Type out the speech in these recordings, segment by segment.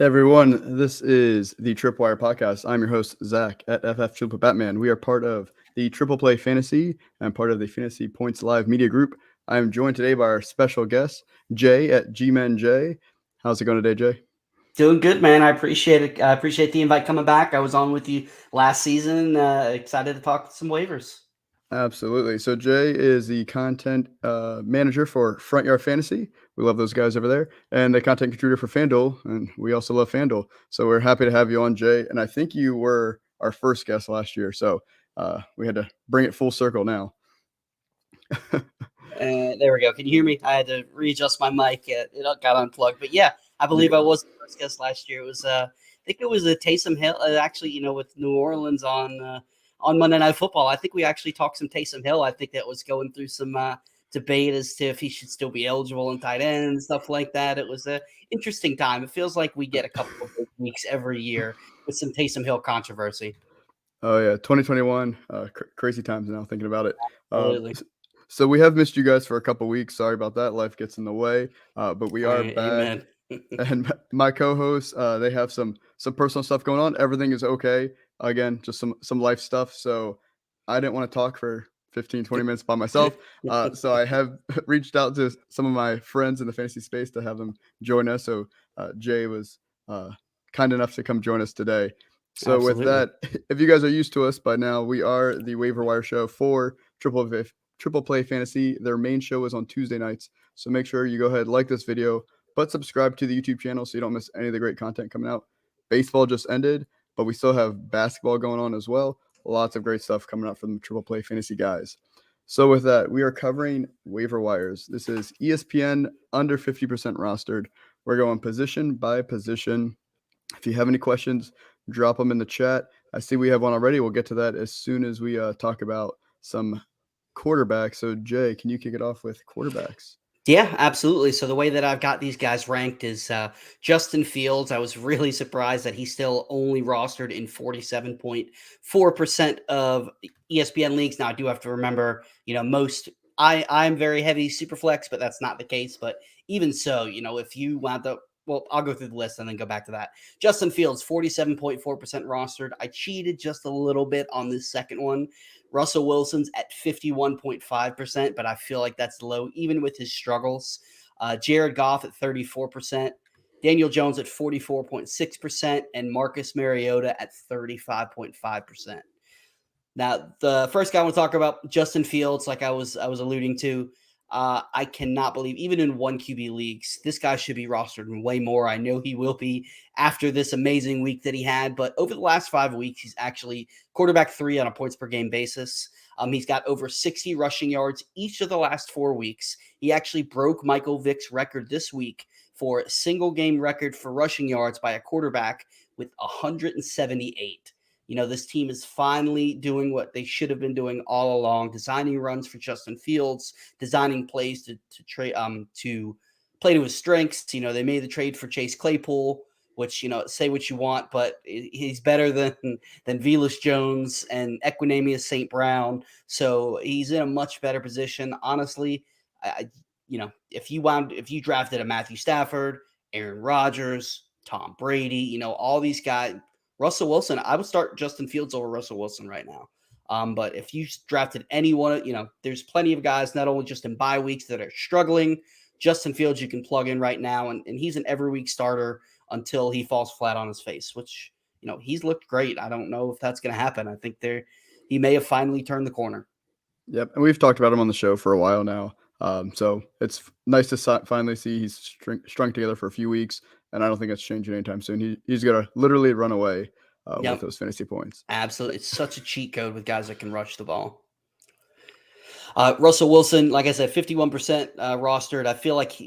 Hey everyone, this is the Tripwire Podcast. I'm your host, Zach at FF Triple Batman. We are part of the Triple Play Fantasy and part of the Fantasy Points Live Media Group. I am joined today by our special guest, Jay at G-Men How's it going today, Jay? Doing good, man. I appreciate it. I appreciate the invite coming back. I was on with you last season. Excited to talk some waivers. Absolutely. So Jay is the content manager for Front Yard Fantasy. We love those guys over there, and the content contributor for Fanduel, and we also love Fanduel. So we're happy to have you on, Jay. And I think you were our first guest last year, so we had to bring it full circle now. There we go. Can you hear me? I had to readjust my mic. It got unplugged. But yeah, I You're believe I good. was the first guest last year. It was, I think it was a Taysom Hill. Actually, with New Orleans on Monday Night Football. I think we actually talked some Taysom Hill. I think that was going through some debate as to if he should still be eligible in tight end and stuff like that. It was an interesting time. It feels like we get a couple of big weeks every year with some Taysom Hill controversy. Oh yeah, 2021, crazy times now thinking about it. Absolutely. So we have missed you guys for a couple weeks. Sorry about that. Life gets in the way, but we are back. Amen. And my co-hosts, they have some personal stuff going on. Everything is okay. Again, just some life stuff. So I didn't want to talk for 15, 20 minutes by myself. So I have reached out to some of my friends in the fantasy space to have them join us. So Jay was kind enough to come join us today. So with Absolutely. that, if you guys are used to us by now, we are the Waiver Wire show for Triple Play Fantasy. Their main show is on Tuesday nights. So make sure you go ahead, like this video, but subscribe to the YouTube channel so you don't miss any of the great content coming out. Baseball just ended, but we still have basketball going on as well. Lots of great stuff coming out from the Triple Play Fantasy guys. So with that, we are covering waiver wires. This is ESPN under 50% rostered. We're going position by position. If you have any questions, drop them in the chat. I see we have one already. We'll get to that as soon as we talk about some quarterbacks. So Jay, can you kick it off with quarterbacks? Yeah, absolutely. So the way that I've got these guys ranked is Justin Fields. I was really surprised that he's still only rostered in 47.4% of ESPN leagues. Now I do have to remember, most I'm very heavy super flex, but that's not the case. But even so, if you wound up, well, I'll go through the list and then go back to that. Justin Fields, 47.4% rostered. I cheated just a little bit on this second one. Russell Wilson's at 51.5%, but I feel like that's low even with his struggles. Jared Goff at 34%, Daniel Jones at 44.6%, and Marcus Mariota at 35.5%. Now, the first guy I want to talk about, Justin Fields, like I was alluding to. I cannot believe, even in one QB leagues, this guy should be rostered way more. I know he will be after this amazing week that he had, but over the last 5 weeks, he's actually quarterback 3 on a points per game basis. He's got over 60 rushing yards each of the last 4 weeks. He actually broke Michael Vick's record this week for single game record for rushing yards by a quarterback with 178. This team is finally doing what they should have been doing all along, designing runs for Justin Fields, designing plays to play to his strengths. They made the trade for Chase Claypool, which, say what you want, but he's better than Velus Jones and Equinemius St. Brown. So he's in a much better position. Honestly, if you drafted a Matthew Stafford, Aaron Rodgers, Tom Brady, all these guys, Russell Wilson, I would start Justin Fields over Russell Wilson right now. But if you drafted anyone, there's plenty of guys, not only just in bye weeks that are struggling. Justin Fields, you can plug in right now, and he's an every week starter until he falls flat on his face, which, he's looked great. I don't know if that's going to happen. I think he may have finally turned the corner. Yep, and we've talked about him on the show for a while now. So it's nice to finally see he's strung together for a few weeks, and I don't think that's changing anytime soon. He's going to literally run away with Yep, those fantasy points. absolutely. It's such a cheat code with guys that can rush the ball. Russell Wilson, like I said, 51% rostered. I feel like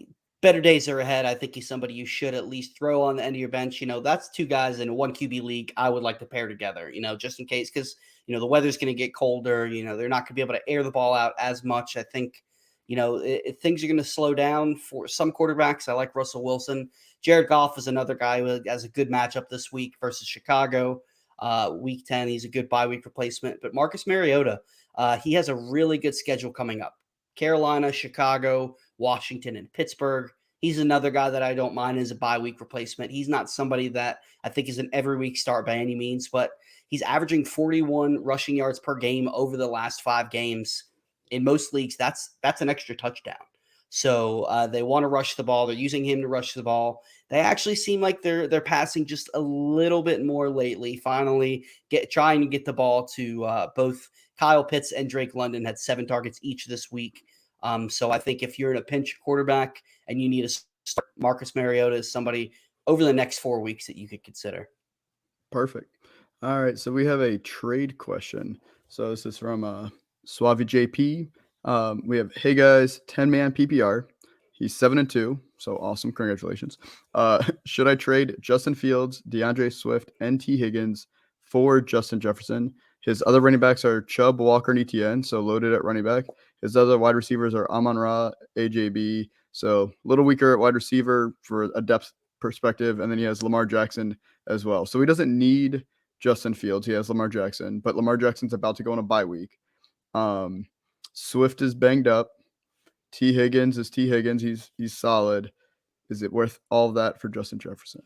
better days are ahead. I think he's somebody you should at least throw on the end of your bench. That's 2 guys in a 1 QB league I would like to pair together, just in case, because, the weather's going to get colder. They're not going to be able to air the ball out as much. I think, things are going to slow down for some quarterbacks. I like Russell Wilson. Jared Goff is another guy who has a good matchup this week versus Chicago. Week 10, he's a good bye week replacement. But Marcus Mariota, he has a really good schedule coming up. Carolina, Chicago, Washington, and Pittsburgh. He's another guy that I don't mind as a bye week replacement. He's not somebody that I think is an every week start by any means, but he's averaging 41 rushing yards per game over the last 5 games. In most leagues, that's an extra touchdown. So they want to rush the ball. They're using him to rush the ball. They actually seem like they're passing just a little bit more lately. Finally, trying to get the ball to both Kyle Pitts and Drake London had 7 targets each this week. So I think if you're in a pinch quarterback and you need to start, Marcus Mariota is somebody over the next 4 weeks that you could consider. Perfect. All right, so we have a trade question. So this is from Suave JP. We have, hey guys, 10-man PPR. He's 7-2, so awesome. Congratulations. Should I trade Justin Fields, DeAndre Swift, and T. Higgins for Justin Jefferson? His other running backs are Chubb, Walker, and ETN, so loaded at running back. His other wide receivers are Amon-Ra, AJB, so a little weaker at wide receiver for a depth perspective, and then he has Lamar Jackson as well. So he doesn't need Justin Fields. He has Lamar Jackson, but Lamar Jackson's about to go on a bye week. Swift is banged up. T. Higgins is T. Higgins. He's solid. Is it worth all that for Justin Jefferson?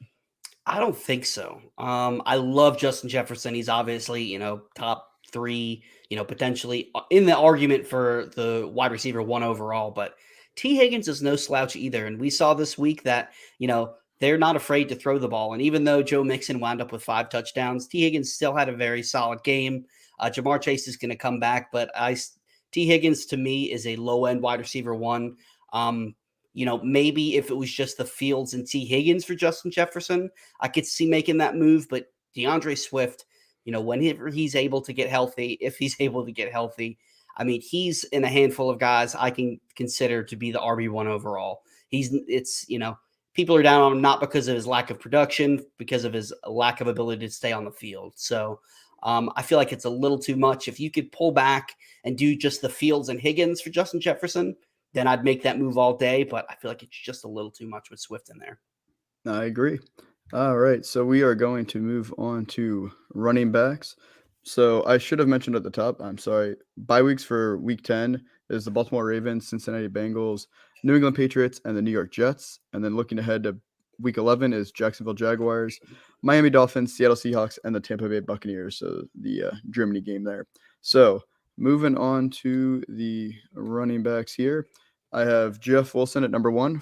I don't think so. I love Justin Jefferson. He's obviously, top 3, potentially in the argument for the wide receiver 1 overall, but T. Higgins is no slouch either. And we saw this week that, they're not afraid to throw the ball. And even though Joe Mixon wound up with 5 touchdowns, T. Higgins still had a very solid game. Jamar Chase is going to come back, but T. Higgins to me is a low-end wide receiver 1. Maybe if it was just the Fields and T. Higgins for Justin Jefferson, I could see making that move. But DeAndre Swift, whenever he's able to get healthy, if he's able to get healthy, I mean, he's in a handful of guys I can consider to be the RB1 overall. People are down on him not because of his lack of production, because of his lack of ability to stay on the field. So I feel like it's a little too much. If you could pull back and do just the Fields and Higgins for Justin Jefferson, then I'd make that move all day. But I feel like it's just a little too much with Swift in there. I agree. All right, so we are going to move on to running backs. So I should have mentioned at the top, I'm sorry, bye weeks for week 10 is the Baltimore Ravens, Cincinnati Bengals, New England Patriots, and the New York Jets. And then looking ahead to week 11 is Jacksonville Jaguars, Miami Dolphins, Seattle Seahawks, and the Tampa Bay Buccaneers. So the Germany game there. So moving on to the running backs here. I have Jeff Wilson at number 1,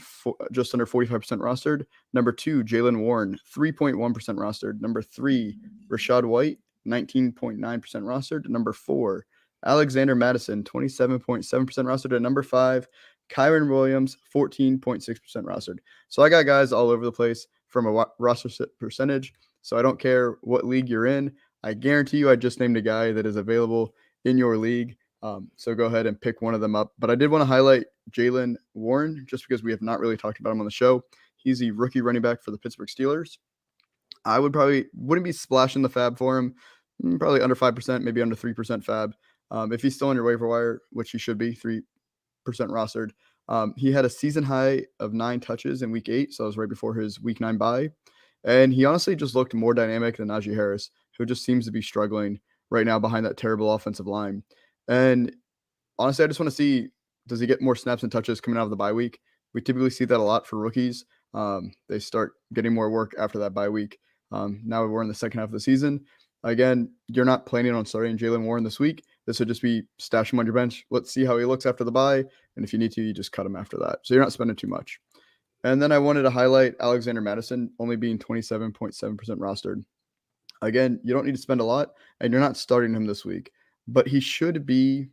just under 45% rostered. Number 2, Jaylen Warren, 3.1% rostered. Number 3, Rachaad White, 19.9% rostered. Number 4, Alexander Madison, 27.7% rostered. And number 5, Kyren Williams, 14.6% rostered. So I got guys all over the place from a roster percentage. So I don't care what league you're in. I guarantee you I just named a guy that is available in your league. So go ahead and pick one of them up. But I did want to highlight Jaylen Warren just because we have not really talked about him on the show. He's the rookie running back for the Pittsburgh Steelers. I wouldn't be splashing the fab for him. Probably under 5%, maybe under 3% fab. If he's still on your waiver wire, which he should be, 3% rostered. He had a season high of 9 touches in week 8. So that was right before his week 9 bye. And he honestly just looked more dynamic than Najee Harris, who just seems to be struggling right now behind that terrible offensive line. And honestly, I just want to see, does he get more snaps and touches coming out of the bye week? We typically see that a lot for rookies. They start getting more work after that bye week. Now we're in the second half of the season. Again, you're not planning on starting Jaylen Warren this week. This would just be stash him on your bench. Let's see how he looks after the bye. And if you need to, you just cut him after that. So you're not spending too much. And then I wanted to highlight Alexander Madison only being 27.7% rostered. Again, you don't need to spend a lot, and you're not starting him this week. But he should be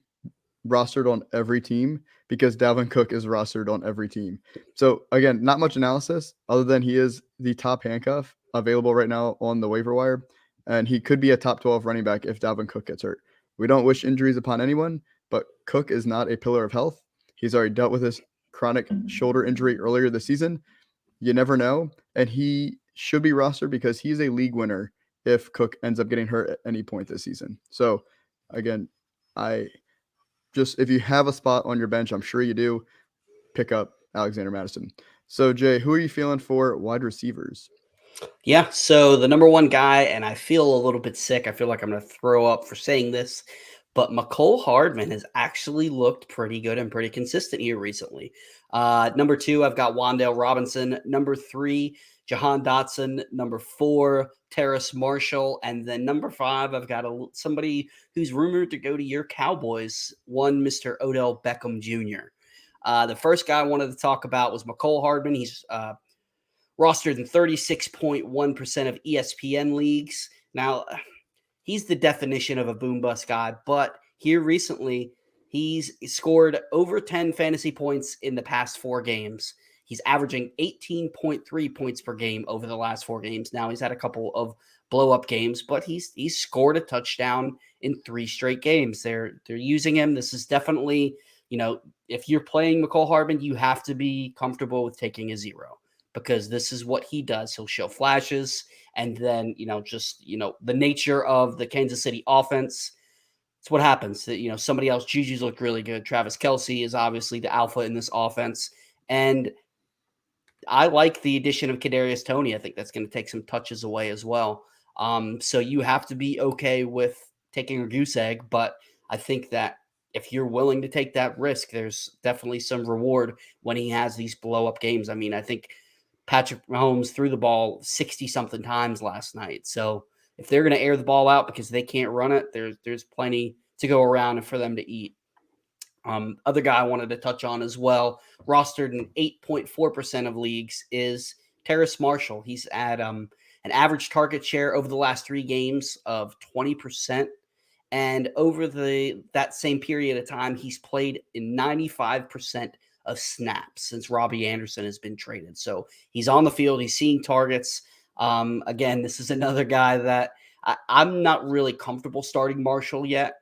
rostered on every team because Dalvin Cook is rostered on every team. So again, not much analysis other than he is the top handcuff available right now on the waiver wire, and he could be a top 12 running back if Dalvin Cook gets hurt. We don't wish injuries upon anyone, but Cook is not a pillar of health. He's already dealt with his chronic shoulder injury earlier this season. You never know, and he should be rostered because he's a league winner if Cook ends up getting hurt at any point this season. So again, if you have a spot on your bench, I'm sure you do, pick up Alexander Madison. So Jay, who are you feeling for wide receivers? Yeah, so the number 1 guy, and I feel a little bit sick. I feel like I'm going to throw up for saying this, but Mecole Hardman has actually looked pretty good and pretty consistent here recently. Number 2, I've got Wan'Dale Robinson. Number 3, Jahan Dotson. Number 4, Terrace Marshall. And then number 5, I've got somebody who's rumored to go to your Cowboys, one Mr. Odell Beckham Jr. The first guy I wanted to talk about was McCole Hardman. He's rostered in 36.1% of ESPN leagues. Now, he's the definition of a boom bust guy, but here recently, he's scored over 10 fantasy points in the past 4 games. He's averaging 18.3 points per game over the last 4 games. Now, he's had a couple of blow up games, but he's scored a touchdown in 3 straight games. They're using him. This is definitely, if you're playing McCole Hardman, you have to be comfortable with taking a 0 because this is what he does. He'll show flashes, and then, the nature of the Kansas City offense, it's what happens. That somebody else, Juju's looked really good. Travis Kelce is obviously the alpha in this offense. And I like the addition of Kadarius Toney. I think that's going to take some touches away as well. So you have to be okay with taking a goose egg, but I think that if you're willing to take that risk, there's definitely some reward when he has these blow up games. I mean, I think Patrick Mahomes threw the ball 60-something times last night. So if they're going to air the ball out because they can't run it, there's plenty to go around for them to eat. Other guy I wanted to touch on as well, rostered in 8.4% of leagues, is Terrace Marshall. He's at an average target share over the last 3 games of 20%. And over that same period of time, he's played in 95% of snaps since Robbie Anderson has been traded. So he's on the field. He's seeing targets. Again, this is another guy that I'm not really comfortable starting Marshall yet.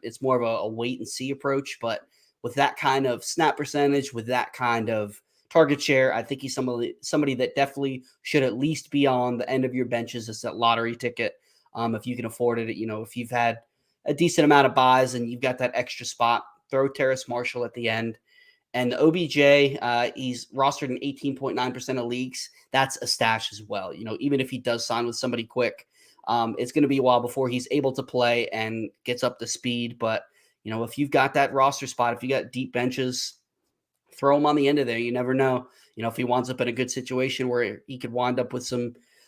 It's more of a wait and see approach. But with that kind of snap percentage, with that kind of target share, I think he's somebody that definitely should at least be on the end of your benches as a lottery ticket. If you can afford it, if you've had a decent amount of buys and you've got that extra spot, throw Terrace Marshall at the end. And the OBJ, he's rostered in 18.9% of leagues. That's a stash as well. Even if he does sign with somebody quick, it's going to be a while before he's able to play and gets up to speed. But, if you've got that roster spot, if you got deep benches, throw him on the end of there. You never know. If he winds up in a good situation where he could wind up with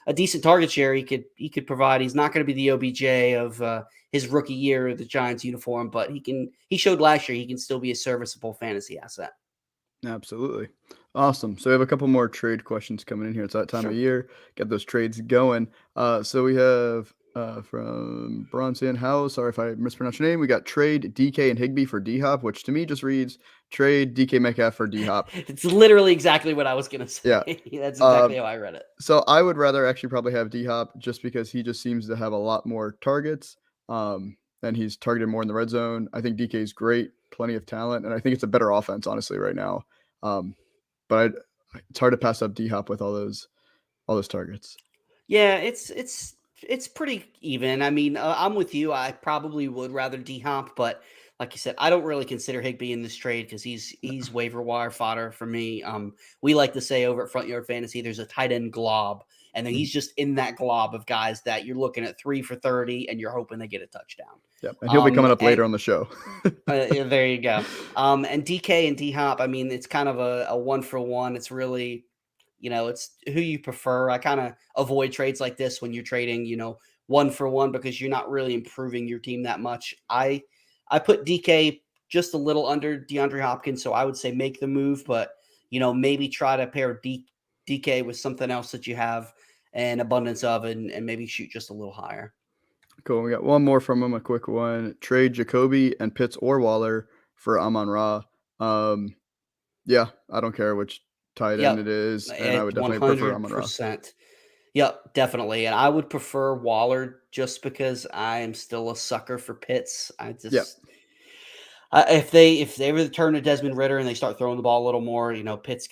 a decent target share, he could provide. He's not going to be the OBJ of his rookie year of the Giants uniform, but he showed last year he can still be a serviceable fantasy asset. Absolutely. Awesome. So we have a couple more trade questions coming in here. It's that time of year. Get those trades going. So we have from Bronson House. Sorry if I mispronounced your name. We got trade DK and Higbee for D-Hop, which to me just reads trade DK Metcalf for D-Hop. It's literally exactly what I was going to say. Yeah. That's exactly how I read it. So I would rather actually probably have D-Hop just because he just seems to have a lot more targets. And he's targeted more in the red zone. I think DK is great, plenty of talent, and I think it's a better offense, honestly, right now. But it's hard to pass up D-Hop with all those targets. Yeah, it's pretty even. I mean, I'm with you. I probably would rather D-Hop, but like you said, I don't really consider Higbee in this trade because he's waiver wire fodder for me. We like to say over at Front Yard Fantasy, there's a tight end glob, and then he's just in that glob of guys that you're looking at 3 for 30, and you're hoping they get a touchdown. Yep, and he'll be coming up later on the show. There you go. And DK and D-Hop, I mean, it's kind of a 1-for-1. It's really, it's who you prefer. I kind of avoid trades like this when you're trading, 1-for-1 because you're not really improving your team that much. I put DK just a little under DeAndre Hopkins, so I would say make the move, but, maybe try to pair DK with something else that you have an abundance of and maybe shoot just a little higher. Cool. We got one more from him, a quick one. Trade Jacoby and Pitts or Waller for Amon-Ra. Yeah, I don't care which tight end it is, and I would definitely prefer Amon-Ra. Yep, definitely. And I would prefer Waller just because I am still a sucker for Pitts. If they return to Desmond Ridder and they start throwing the ball a little more, Pitts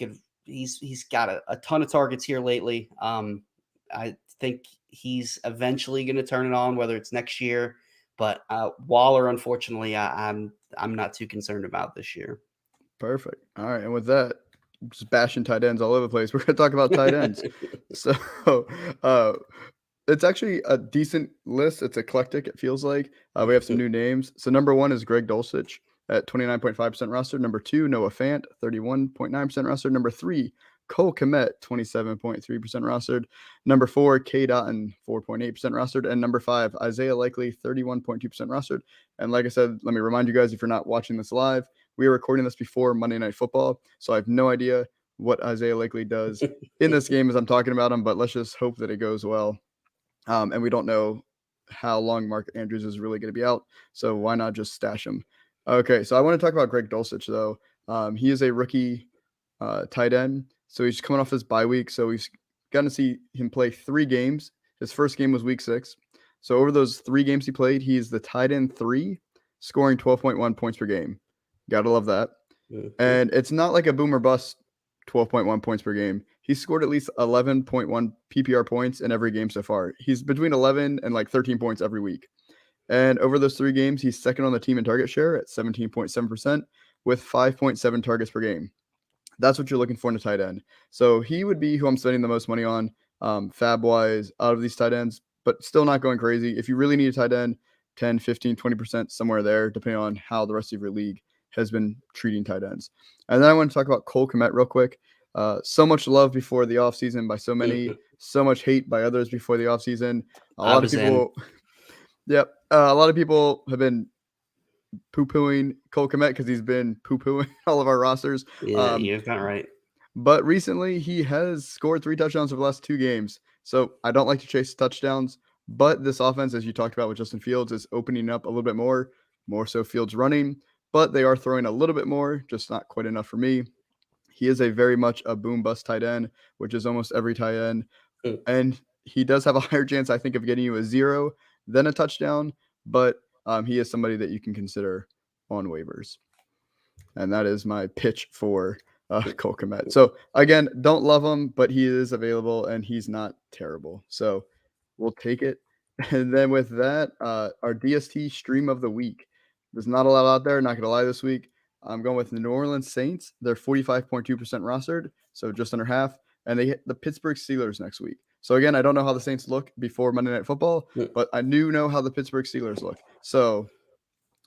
he's got a ton of targets here lately. I think he's eventually going to turn it on, whether it's next year. But Waller, unfortunately, I'm not too concerned about this year. Perfect. All right, and with that, just bashing tight ends all over the place. We're going to talk about tight ends. So it's actually a decent list. It's eclectic, it feels like. We have some new names. So number 1 is Greg Dulcich. at 29.5% rostered. Number 2, Noah Fant, 31.9% rostered. Number 3, Cole Kmet, 27.3% rostered. Number 4, K. Dotton, 4.8% rostered. And number 5, Isaiah Likely, 31.2% rostered. And like I said, let me remind you guys, if you're not watching this live, we are recording this before Monday Night Football, so I have no idea what Isaiah Likely does in this game as I'm talking about him, but let's just hope that it goes well. And we don't know how long Mark Andrews is really going to be out, so why not just stash him? Okay, so I want to talk about Greg Dulcich, though. He is a rookie tight end, so he's coming off his bye week, so we've gotten to see him play 3 games. His first game was week 6. So over those 3 games he played, he's the tight end 3, scoring 12.1 points per game. Gotta love that. Mm-hmm. And it's not like a boom or bust 12.1 points per game. He scored at least 11.1 PPR points in every game so far. He's between 11 and like 13 points every week. And over those 3 games, he's second on the team in target share at 17.7% with 5.7 targets per game. That's what you're looking for in a tight end. So he would be who I'm spending the most money on fab-wise out of these tight ends, but still not going crazy. If you really need a tight end, 10, 15, 20% somewhere there, depending on how the rest of your league has been treating tight ends. And then I want to talk about Cole Kmet real quick. So much love before the offseason by so many, so much hate by others before the offseason. A lot of people, a lot of people have been poo-pooing Cole Kmet because he's been poo-pooing all of our rosters. Yeah, you're kind of right. But recently, he has scored 3 touchdowns over the last 2 games. So I don't like to chase touchdowns, but this offense, as you talked about with Justin Fields, is opening up a little bit more so Fields running. But they are throwing a little bit more, just not quite enough for me. He is a very much a boom-bust tight end, which is almost every tight end. And he does have a higher chance, I think, of getting you a 0 than a touchdown. But he is somebody that you can consider on waivers. And that is my pitch for Cole Kmet. So, again, don't love him, but he is available, and he's not terrible. So, we'll take it. And then with that, our DST stream of the week. There's not a lot out there, not going to lie this week. I'm going with the New Orleans Saints. They're 45.2% rostered, so just under half. And they hit the Pittsburgh Steelers next week. So, again, I don't know how the Saints look before Monday Night Football, but I do know how the Pittsburgh Steelers look. So,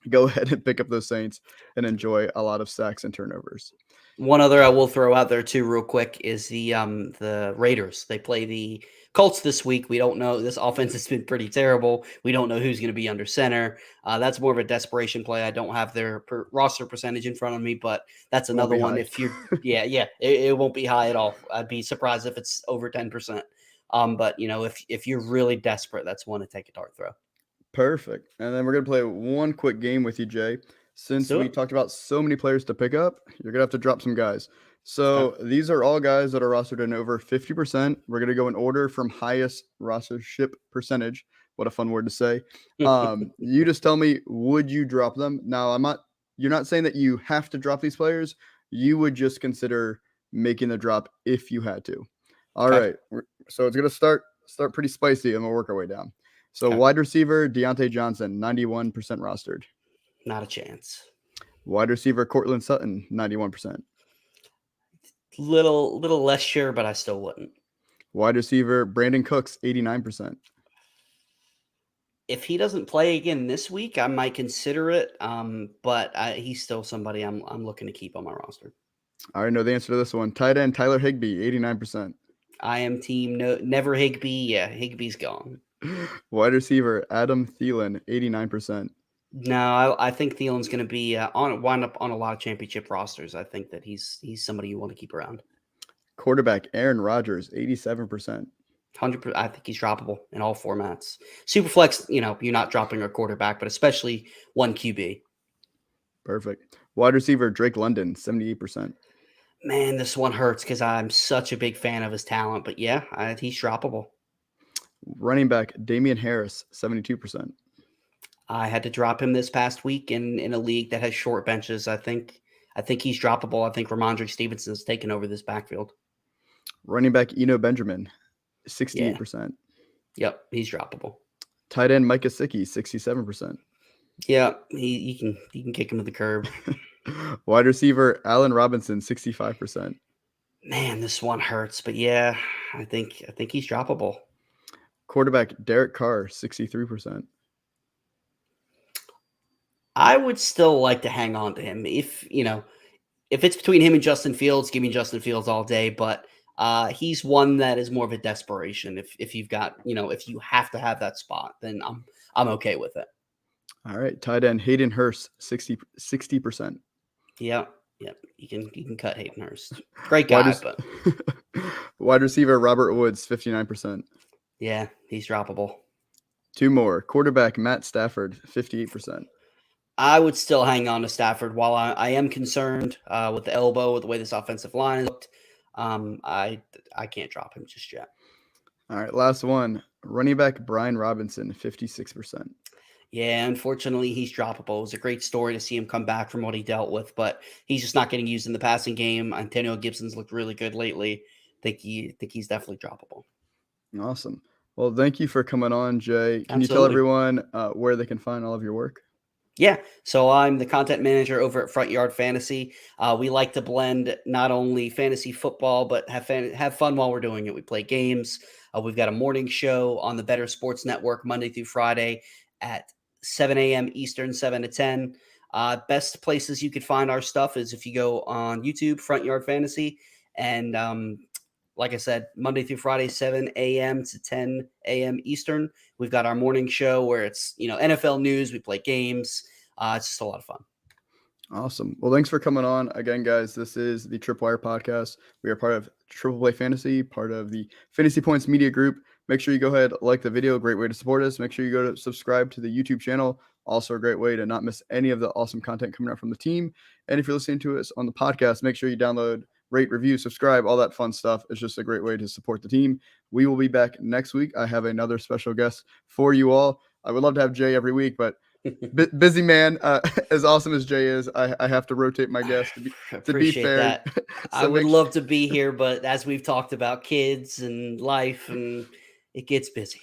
go ahead and pick up those Saints and enjoy a lot of sacks and turnovers. One other I will throw out there too real quick is the Raiders. They play the Colts this week. We don't know. This offense has been pretty terrible. We don't know who's going to be under center. That's more of a desperation play. I don't have their roster percentage in front of me, but that's another one. High. If you're, it won't be high at all. I'd be surprised if it's over 10%. But if you're really desperate, that's one to take a dart throw. Perfect. And then we're going to play one quick game with you, Jay. Since we talked about so many players to pick up, you're going to have to drop some guys. So these are all guys that are rostered in over 50%. We're going to go in order from highest rostership percentage. What a fun word to say. You just tell me, would you drop them? Now, you're not saying that you have to drop these players. You would just consider making the drop if you had to. All right. So it's going to start pretty spicy, and we'll work our way down. So wide receiver, Deontay Johnson, 91% rostered. Not a chance. Wide receiver, Cortland Sutton, 91%. Little less sure, but I still wouldn't. Wide receiver, Brandon Cooks, 89%. If he doesn't play again this week, I might consider it. But he's still somebody I'm looking to keep on my roster. I already know the answer to this one. Tight end, Tyler Higbee, 89%. I am team never Higbee. Yeah, Higbee's gone. Wide receiver, Adam Thielen, 89%. No, I think Thielen's going to be wind up on a lot of championship rosters. I think that he's somebody you want to keep around. Quarterback, Aaron Rodgers, 87%. 100%. I think he's droppable in all formats. Superflex, you're not dropping a quarterback, but especially one QB. Perfect. Wide receiver, Drake London, 78%. Man, this one hurts because I'm such a big fan of his talent. But yeah, he's droppable. Running back, Damian Harris, 72%. I had to drop him this past week in a league that has short benches. I think he's droppable. I think Ramondre Stevenson has taken over this backfield. Running back, Eno Benjamin, 68%. Yep, he's droppable. Tight end, Mike Gesicki, 67%. Yeah, you can kick him to the curb. Wide receiver, Allen Robinson, 65%. Man, this one hurts, but yeah, I think he's droppable. Quarterback, Derek Carr, 63%. I would still like to hang on to him. If it's between him and Justin Fields, give me Justin Fields all day. But he's one that is more of a desperation. If you've got, if you have to have that spot, then I'm okay with it. All right, tight end Hayden Hurst, 60%. Yeah, yeah. You can cut Hayden Hurst. Great Wide, guy, but wide receiver Robert Woods, 59%. yeah, he's droppable. Two more. Quarterback Matt Stafford, 58%. I would still hang on to Stafford while I am concerned with the elbow, with the way this offensive line is looked. I can't drop him just yet. All right, last one. Running back Brian Robinson, 56%. Yeah, unfortunately, he's droppable. It was a great story to see him come back from what he dealt with, but he's just not getting used in the passing game. Antonio Gibson's looked really good lately. Think he's definitely droppable. Awesome. Well, thank you for coming on, Jay. Can you tell Absolutely. everyone where they can find all of your work? Yeah, so I'm the content manager over at Front Yard Fantasy. We like to blend not only fantasy football, but have fun while we're doing it. We play games. We've got a morning show on the Better Sports Network Monday through Friday at 7 a.m. Eastern, 7 to 10. Best places you could find our stuff is if you go on YouTube, Front Yard Fantasy, and like I said, Monday through Friday, 7 a.m. to 10 a.m. Eastern. We've got our morning show where it's, NFL news. We play games. It's just a lot of fun. Awesome. Well, thanks for coming on again, guys. This is the Tripwire Podcast. We are part of Triple Play Fantasy, part of the Fantasy Points Media Group. Make sure you go ahead, like the video. Great way to support us. Make sure you go to subscribe to the YouTube channel. Also a great way to not miss any of the awesome content coming out from the team. And if you're listening to us on the podcast, make sure you download, rate, review, subscribe, all that fun stuff. It's just a great way to support the team. We will be back next week. I have another special guest for you all. I would love to have Jay every week, but busy man. As awesome as Jay is, I have to rotate my guests to be Appreciate fair. that. So I would love to be here, but as we've talked about, kids and life, and it gets busy.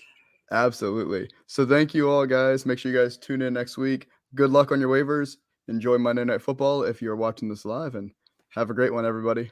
Absolutely. So thank you all, guys. Make sure you guys tune in next week. Good luck on your waivers. Enjoy Monday Night Football if you're watching this live, and have a great one, everybody.